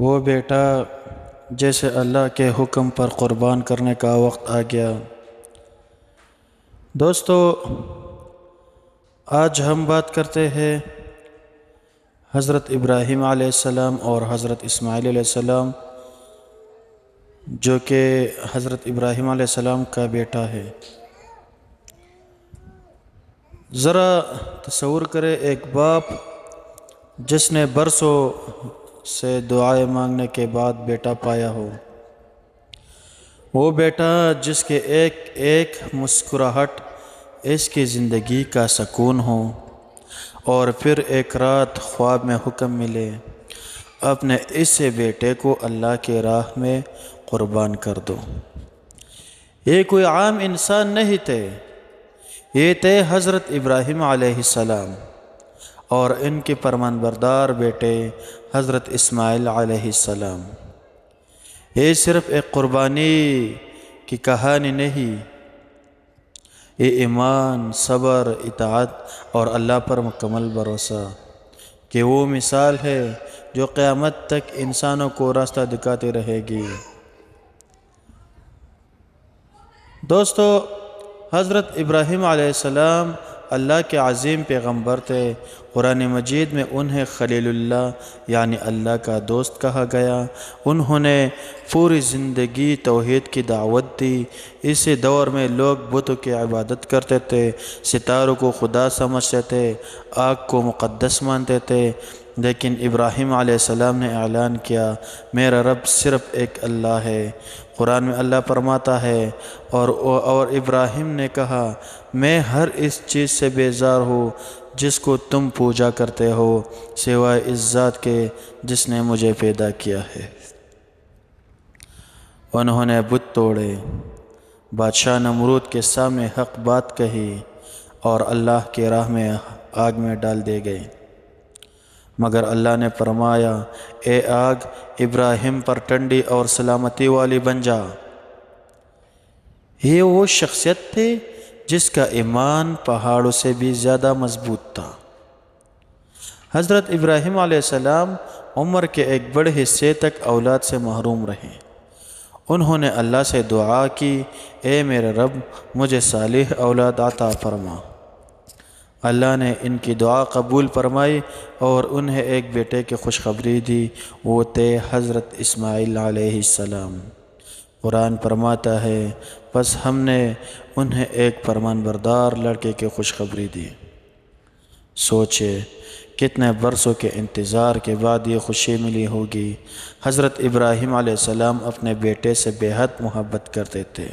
وہ بیٹا جیسے اللہ کے حکم پر قربان کرنے کا وقت آ گیا۔ دوستو، آج ہم بات کرتے ہیں حضرت ابراہیم علیہ السلام اور حضرت اسماعیل علیہ السلام، جو کہ حضرت ابراہیم علیہ السلام کا بیٹا ہے۔ ذرا تصور کرے ایک باپ جس نے برسوں سے دعائیں مانگنے کے بعد بیٹا پایا ہو، وہ بیٹا جس کے ایک ایک مسکراہٹ اس کی زندگی کا سکون ہو، اور پھر ایک رات خواب میں حکم ملے اپنے اس بیٹے کو اللہ کے راہ میں قربان کر دو۔ یہ کوئی عام انسان نہیں تھے، یہ تھے حضرت ابراہیم علیہ السلام اور ان کے فرمانبردار بیٹے حضرت اسماعیل علیہ السلام۔ یہ صرف ایک قربانی کی کہانی نہیں، یہ ایمان، صبر، اطاعت اور اللہ پر مکمل بھروسہ کہ وہ مثال ہے جو قیامت تک انسانوں کو راستہ دکھاتی رہے گی۔ دوستو، حضرت ابراہیم علیہ السلام اللہ کے عظیم پیغمبر تھے۔ قرآن مجید میں انہیں خلیل اللہ یعنی اللہ کا دوست کہا گیا۔ انہوں نے پوری زندگی توحید کی دعوت دی۔ اس دور میں لوگ بتوں کی عبادت کرتے تھے، ستاروں کو خدا سمجھتے تھے، آگ کو مقدس مانتے تھے، لیکن ابراہیم علیہ السلام نے اعلان کیا، میرا رب صرف ایک اللہ ہے۔ قرآن میں اللہ فرماتا ہے اور ابراہیم نے کہا، میں ہر اس چیز سے بیزار ہوں جس کو تم پوجا کرتے ہو، سوائے اس ذات کے جس نے مجھے پیدا کیا ہے۔ انہوں نے بت توڑے، بادشاہ نمرود کے سامنے حق بات کہی اور اللہ کے راہ میں آگ میں ڈال دیے گئے، مگر اللہ نے فرمایا، اے آگ ابراہیم پر ٹھنڈی اور سلامتی والی بن جا۔ یہ وہ شخصیت تھی جس کا ایمان پہاڑوں سے بھی زیادہ مضبوط تھا۔ حضرت ابراہیم علیہ السلام عمر کے ایک بڑے حصے تک اولاد سے محروم رہے۔ انہوں نے اللہ سے دعا کی، اے میرے رب، مجھے صالح اولاد عطا فرما۔ اللہ نے ان کی دعا قبول فرمائی اور انہیں ایک بیٹے کی خوشخبری دی، وہ تھے حضرت اسماعیل علیہ السلام۔ قرآن فرماتا ہے، بس ہم نے انہیں ایک فرمانبردار لڑکے کی خوشخبری دی۔ سوچے کتنے برسوں کے انتظار کے بعد یہ خوشی ملی ہوگی۔ حضرت ابراہیم علیہ السلام اپنے بیٹے سے بے حد محبت کرتے تھے،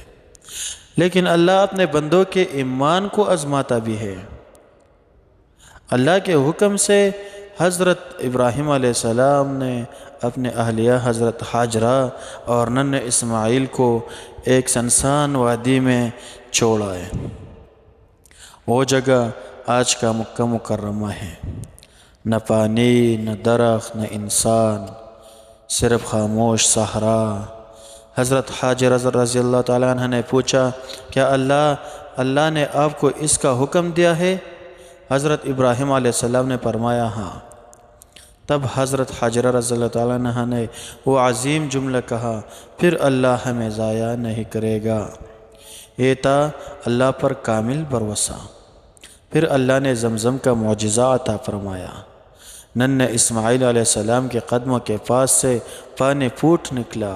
لیکن اللہ اپنے بندوں کے ایمان کو آزماتا بھی ہے۔ اللہ کے حکم سے حضرت ابراہیم علیہ السلام نے اپنے اہلیہ حضرت حاجرہ اور ننھے اسماعیل کو ایک سنسان وادی میں چھوڑ آئے۔ وہ جگہ آج کا مکہ مکرمہ ہے، نہ پانی، نہ درخت، نہ انسان، صرف خاموش صحرا۔ حضرت حاجرہ رضی اللہ تعالیٰ عنہ نے پوچھا، کیا اللہ نے آپ کو اس کا حکم دیا ہے؟ حضرت ابراہیم علیہ السلام نے فرمایا، ہاں۔ تب حضرت حاجرہ رضی اللہ تعالیٰ عنہ نے وہ عظیم جملہ کہا، پھر اللہ ہمیں ضائع نہیں کرے گا۔ یہ تھا اللہ پر کامل بھروسہ۔ پھر اللہ نے زمزم کا معجزہ عطا فرمایا۔ ننھے اسماعیل علیہ السلام کے قدموں کے پاس سے پانی پھوٹ نکلا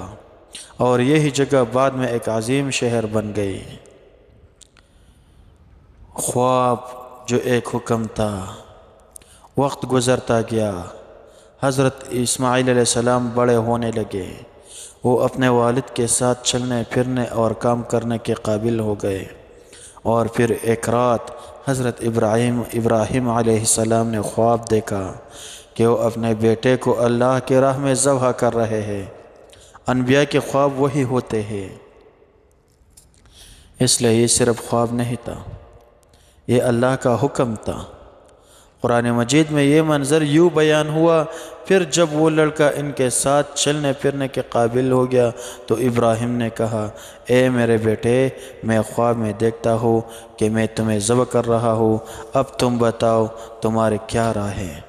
اور یہی جگہ بعد میں ایک عظیم شہر بن گئی۔ خواب جو ایک حکم تھا، وقت گزرتا گیا، حضرت اسماعیل علیہ السلام بڑے ہونے لگے، وہ اپنے والد کے ساتھ چلنے پھرنے اور کام کرنے کے قابل ہو گئے، اور پھر ایک رات حضرت ابراہیم علیہ السلام نے خواب دیکھا کہ وہ اپنے بیٹے کو اللہ کے راہ میں ذبح کر رہے ہیں۔ انبیاء کے خواب وہی ہوتے ہیں، اس لیے یہ صرف خواب نہیں تھا، یہ اللہ کا حکم تھا۔ قرآن مجید میں یہ منظر یوں بیان ہوا، پھر جب وہ لڑکا ان کے ساتھ چلنے پھرنے کے قابل ہو گیا تو ابراہیم نے کہا، اے میرے بیٹے، میں خواب میں دیکھتا ہوں کہ میں تمہیں ذبح کر رہا ہوں، اب تم بتاؤ تمہاری کیا رائے ہے؟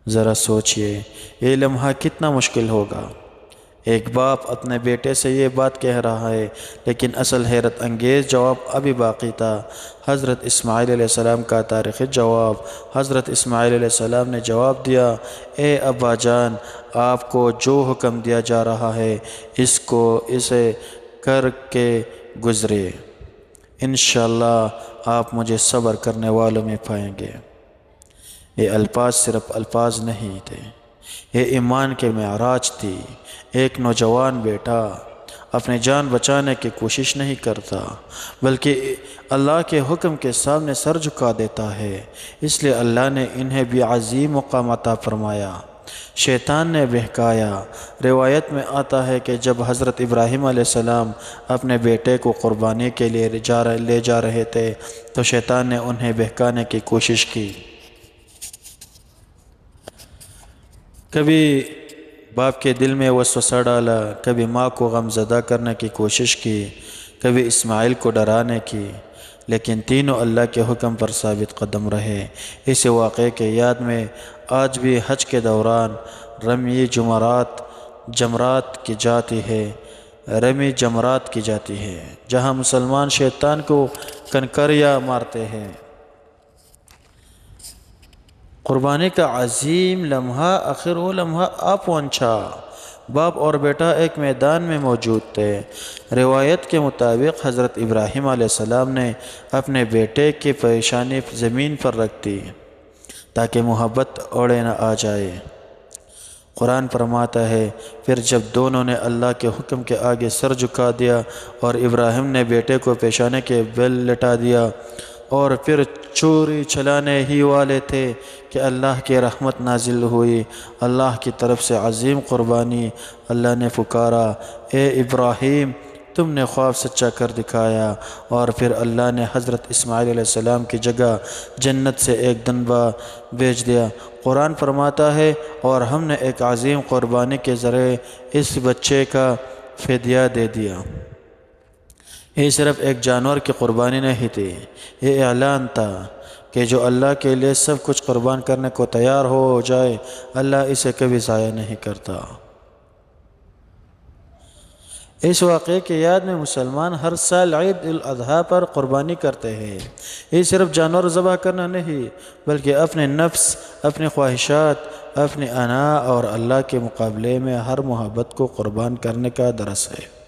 ذرا سوچئے یہ لمحہ کتنا مشکل ہوگا۔ ایک باپ اپنے بیٹے سے یہ بات کہہ رہا ہے، لیکن اصل حیرت انگیز جواب ابھی باقی تھا۔ حضرت اسماعیل علیہ السلام کا تاریخی جواب۔ حضرت اسماعیل علیہ السلام نے جواب دیا، اے ابا جان، آپ کو جو حکم دیا جا رہا ہے اسے کر کے گزرے، انشاءاللہ آپ مجھے صبر کرنے والوں میں پائیں گے۔ یہ الفاظ صرف الفاظ نہیں تھے، یہ ایمان کے معراج تھی۔ ایک نوجوان بیٹا اپنی جان بچانے کی کوشش نہیں کرتا، بلکہ اللہ کے حکم کے سامنے سر جھکا دیتا ہے۔ اس لیے اللہ نے انہیں بھی عظیم مقام عطا فرمایا۔ شیطان نے بہکایا۔ روایت میں آتا ہے کہ جب حضرت ابراہیم علیہ السلام اپنے بیٹے کو قربانی کے لیے لے جا رہے تھے تو شیطان نے انہیں بہکانے کی کوشش کی۔ کبھی باپ کے دل میں وسوسہ ڈالا، کبھی ماں کو غم زدہ کرنے کی کوشش کی، کبھی اسماعیل کو ڈرانے کی، لیکن تینوں اللہ کے حکم پر ثابت قدم رہے۔ اس واقعے کے یاد میں آج بھی حج کے دوران رمی جمرات کی جاتی ہے، جہاں مسلمان شیطان کو کنکریاں مارتے ہیں۔ قربانی کا عظیم لمحہ آخر وہ لمحہ آ پہنچا۔ باپ اور بیٹا ایک میدان میں موجود تھے۔ روایت کے مطابق حضرت ابراہیم علیہ السلام نے اپنے بیٹے کی پیشانی زمین پر رکھ دی تاکہ محبت اوڑے نہ آ جائے۔ قرآن فرماتا ہے، پھر جب دونوں نے اللہ کے حکم کے آگے سر جھکا دیا اور ابراہیم نے بیٹے کو پیشانی کے بل لٹا دیا اور پھر چوری چلانے ہی والے تھے کہ اللہ کی رحمت نازل ہوئی۔ اللہ کی طرف سے عظیم قربانی۔ اللہ نے پکارا، اے ابراہیم، تم نے خواب سچا کر دکھایا۔ اور پھر اللہ نے حضرت اسماعیل علیہ السلام کی جگہ جنت سے ایک دنبا بھیج دیا۔ قرآن فرماتا ہے، اور ہم نے ایک عظیم قربانی کے ذریعے اس بچے کا فدیہ دے دیا۔ یہ صرف ایک جانور کی قربانی نہیں تھی، یہ اعلان تھا کہ جو اللہ کے لیے سب کچھ قربان کرنے کو تیار ہو جائے، اللہ اسے کبھی ضائع نہیں کرتا۔ اس واقعے کی یاد میں مسلمان ہر سال عید الاضحیٰ پر قربانی کرتے ہیں۔ یہ صرف جانور ذبح کرنا نہیں، بلکہ اپنے نفس، اپنی خواہشات، اپنی انا اور اللہ کے مقابلے میں ہر محبت کو قربان کرنے کا درس ہے۔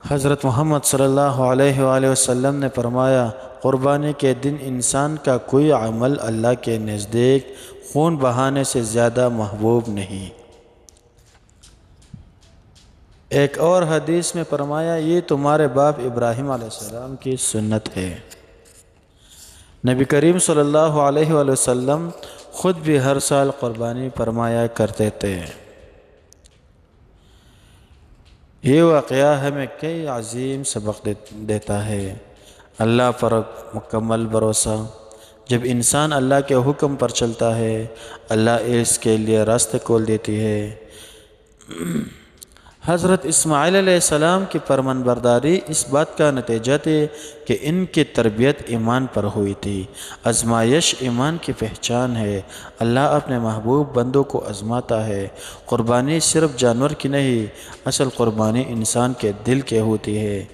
حضرت محمد صلی اللہ علیہ وآلہ وسلم نے فرمایا، قربانی کے دن انسان کا کوئی عمل اللہ کے نزدیک خون بہانے سے زیادہ محبوب نہیں۔ ایک اور حدیث میں فرمایا، یہ تمہارے باپ ابراہیم علیہ السلام کی سنت ہے۔ نبی کریم صلی اللہ علیہ وآلہ وسلم خود بھی ہر سال قربانی فرمایا کرتے تھے۔ یہ واقعہ ہمیں کئی عظیم سبق دیتا ہے۔ اللہ پر مکمل بھروسہ۔ جب انسان اللہ کے حکم پر چلتا ہے، اللہ اس کے لیے راستے کھول دیتی ہے۔ حضرت اسماعیل علیہ السلام کی فرمانبرداری اس بات کا نتیجہ تھی کہ ان کی تربیت ایمان پر ہوئی تھی۔ آزمائش ایمان کی پہچان ہے۔ اللہ اپنے محبوب بندوں کو آزماتا ہے۔ قربانی صرف جانور کی نہیں، اصل قربانی انسان کے دل کی ہوتی ہے۔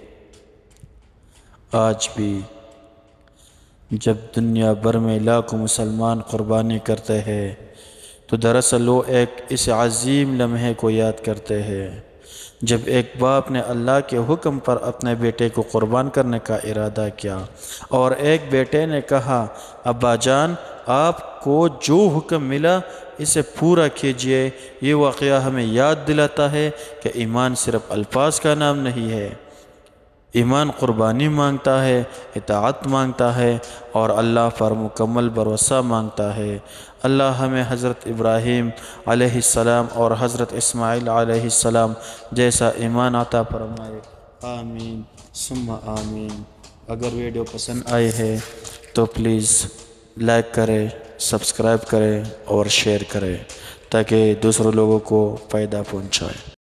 آج بھی جب دنیا بھر میں لاکھوں مسلمان قربانی کرتے ہیں تو دراصل وہ اس عظیم لمحے کو یاد کرتے ہیں جب ایک باپ نے اللہ کے حکم پر اپنے بیٹے کو قربان کرنے کا ارادہ کیا، اور ایک بیٹے نے کہا، ابا جان، آپ کو جو حکم ملا اسے پورا کیجئے۔ یہ واقعہ ہمیں یاد دلاتا ہے کہ ایمان صرف الفاظ کا نام نہیں ہے۔ ایمان قربانی مانگتا ہے، اطاعت مانگتا ہے، اور اللہ پر مکمل بھروسہ مانگتا ہے۔ اللہ ہمیں حضرت ابراہیم علیہ السلام اور حضرت اسماعیل علیہ السلام جیسا ایمان عطا فرمائے۔ آمین ثم آمین۔ اگر ویڈیو پسند آئی ہے تو پلیز لائک کریں، سبسکرائب کریں اور شیئر کریں تاکہ دوسرے لوگوں کو فائدہ پہنچائے۔